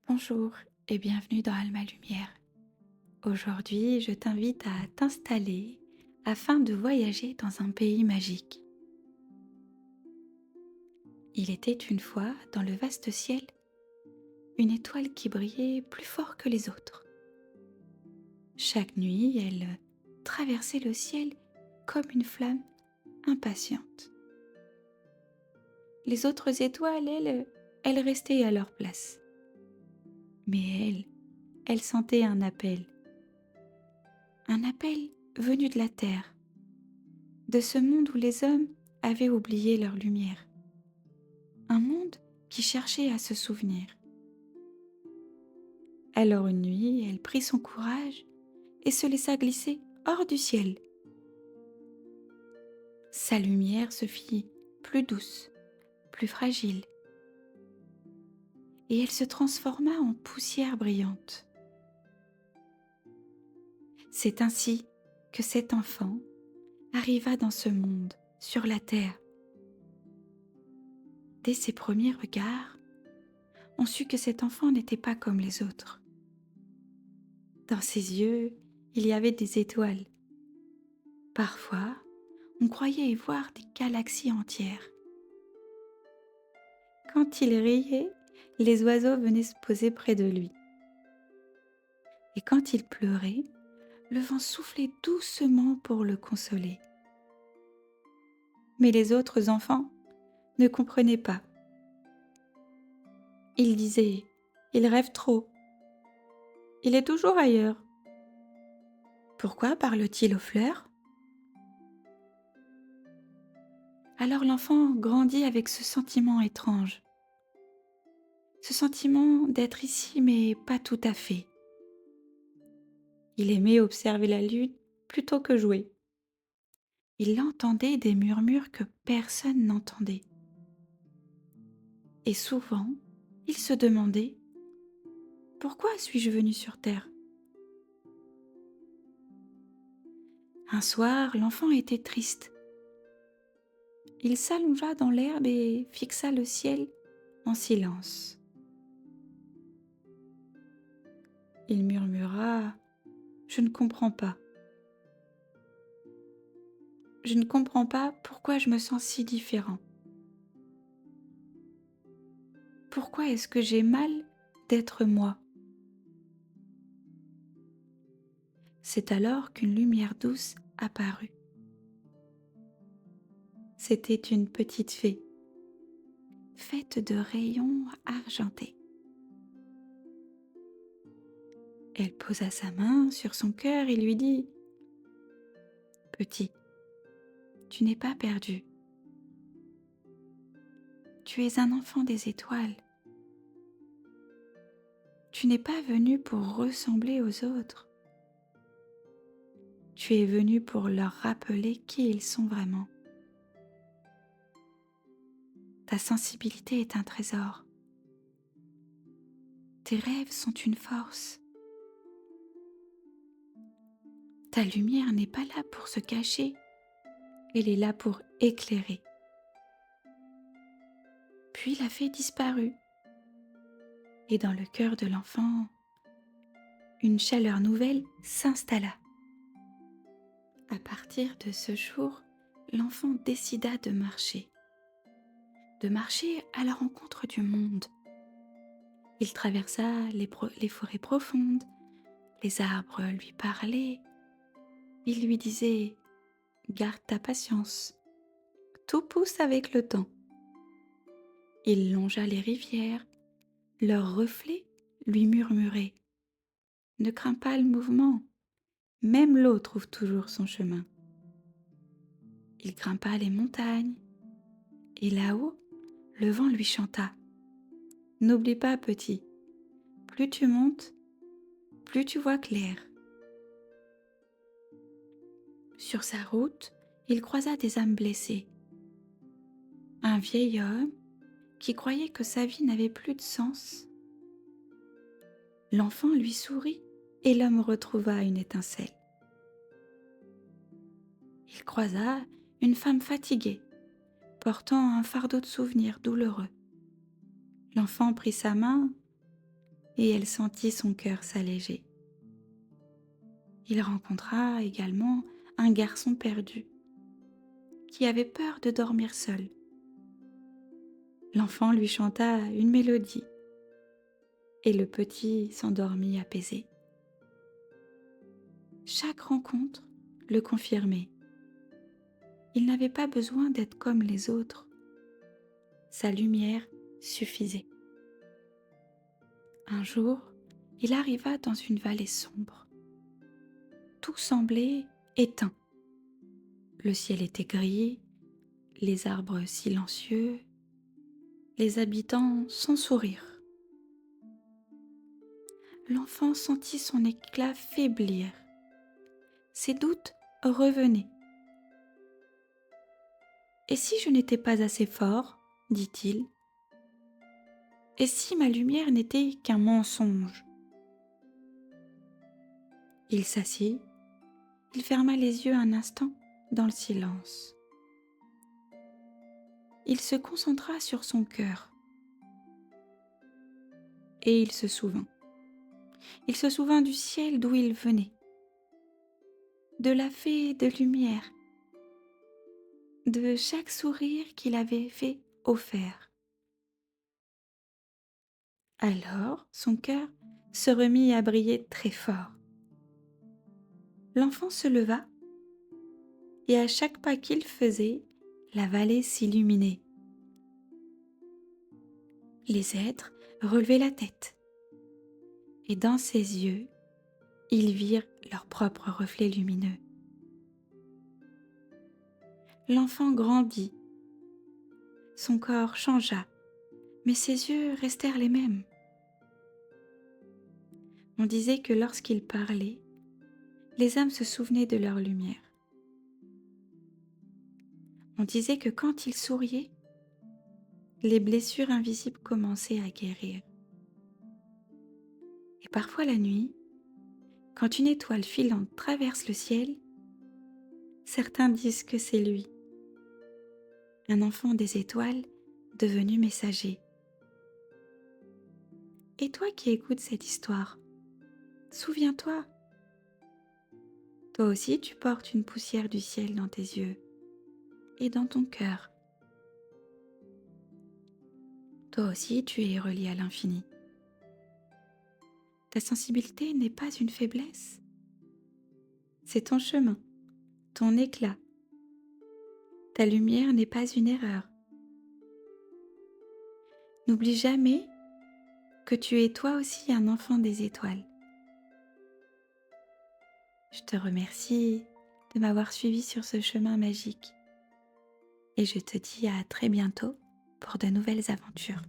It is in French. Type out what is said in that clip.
Bonjour et bienvenue dans Alma Lumière. Aujourd'hui, je t'invite à t'installer afin de voyager dans un pays magique. Il était une fois, dans le vaste ciel, une étoile qui brillait plus fort que les autres. Chaque nuit, elle traversait le ciel comme une flamme impatiente. Les autres étoiles, elles restaient à leur place. Mais elle sentait un appel venu de la terre, de ce monde où les hommes avaient oublié leur lumière, un monde qui cherchait à se souvenir. Alors une nuit, elle prit son courage et se laissa glisser hors du ciel. Sa lumière se fit plus douce, plus fragile, et elle se transforma en poussière brillante. C'est ainsi que cet enfant arriva dans ce monde, sur la terre. Dès ses premiers regards, on sut que cet enfant n'était pas comme les autres. Dans ses yeux, il y avait des étoiles. Parfois, on croyait y voir des galaxies entières. Quand il riait, les oiseaux venaient se poser près de lui. Et quand il pleurait, le vent soufflait doucement pour le consoler. Mais les autres enfants ne comprenaient pas. Ils disaient « Il rêve trop. Il est toujours ailleurs. Pourquoi parle-t-il aux fleurs ?» Alors l'enfant grandit avec ce sentiment étrange. Ce sentiment d'être ici mais pas tout à fait. Il aimait observer la lune plutôt que jouer. Il entendait des murmures que personne n'entendait. Et souvent, il se demandait « Pourquoi suis-je venu sur Terre ?» Un soir, l'enfant était triste. Il s'allongea dans l'herbe et fixa le ciel en silence. Il murmura « Je ne comprends pas. Je ne comprends pas pourquoi je me sens si différent. Pourquoi est-ce que j'ai mal d'être moi ?» C'est alors qu'une lumière douce apparut. C'était une petite fée, faite de rayons argentés. Elle posa sa main sur son cœur et lui dit « Petit, tu n'es pas perdu. Tu es un enfant des étoiles. Tu n'es pas venu pour ressembler aux autres. Tu es venu pour leur rappeler qui ils sont vraiment. Ta sensibilité est un trésor. Tes rêves sont une force. Ta lumière n'est pas là pour se cacher, elle est là pour éclairer. » Puis la fée disparut, et dans le cœur de l'enfant, une chaleur nouvelle s'installa. À partir de ce jour, l'enfant décida de marcher à la rencontre du monde. Il traversa les forêts profondes, les arbres lui parlaient, ils lui disaient « Garde ta patience, tout pousse avec le temps. » Il longea les rivières, leurs reflets lui murmuraient « Ne crains pas le mouvement, même l'eau trouve toujours son chemin. » Il grimpa les montagnes, et là-haut, le vent lui chanta « N'oublie pas, petit, plus tu montes, plus tu vois clair. » Sur sa route, il croisa des âmes blessées. Un vieil homme qui croyait que sa vie n'avait plus de sens. L'enfant lui sourit et l'homme retrouva une étincelle. Il croisa une femme fatiguée, portant un fardeau de souvenirs douloureux. L'enfant prit sa main et elle sentit son cœur s'alléger. Il rencontra également un garçon perdu qui avait peur de dormir seul. L'enfant lui chanta une mélodie et le petit s'endormit apaisé. Chaque rencontre le confirmait. Il n'avait pas besoin d'être comme les autres. Sa lumière suffisait. Un jour, il arriva dans une vallée sombre. Tout semblait éteint. Le ciel était gris, les arbres silencieux, les habitants sans sourire. L'enfant sentit son éclat faiblir. Ses doutes revenaient. « Et si je n'étais pas assez fort ?» dit-il. « Et si ma lumière n'était qu'un mensonge ?» Il s'assit, il ferma les yeux un instant dans le silence. Il se concentra sur son cœur et il se souvint. Il se souvint du ciel d'où il venait, de la fée de lumière, de chaque sourire qu'il avait fait offert. Alors son cœur se remit à briller très fort. L'enfant se leva et à chaque pas qu'il faisait, la vallée s'illuminait. Les êtres relevaient la tête et dans ses yeux, ils virent leur propre reflet lumineux. L'enfant grandit, son corps changea, mais ses yeux restèrent les mêmes. On disait que lorsqu'il parlait, les âmes se souvenaient de leur lumière. On disait que quand il souriait, les blessures invisibles commençaient à guérir. Et parfois la nuit, quand une étoile filante traverse le ciel, certains disent que c'est lui, un enfant des étoiles devenu messager. Et toi qui écoutes cette histoire, souviens-toi, toi aussi tu portes une poussière du ciel dans tes yeux et dans ton cœur. Toi aussi tu es relié à l'infini. Ta sensibilité n'est pas une faiblesse, c'est ton chemin, ton éclat. Ta lumière n'est pas une erreur. N'oublie jamais que tu es toi aussi un enfant des étoiles. Je te remercie de m'avoir suivi sur ce chemin magique et je te dis à très bientôt pour de nouvelles aventures.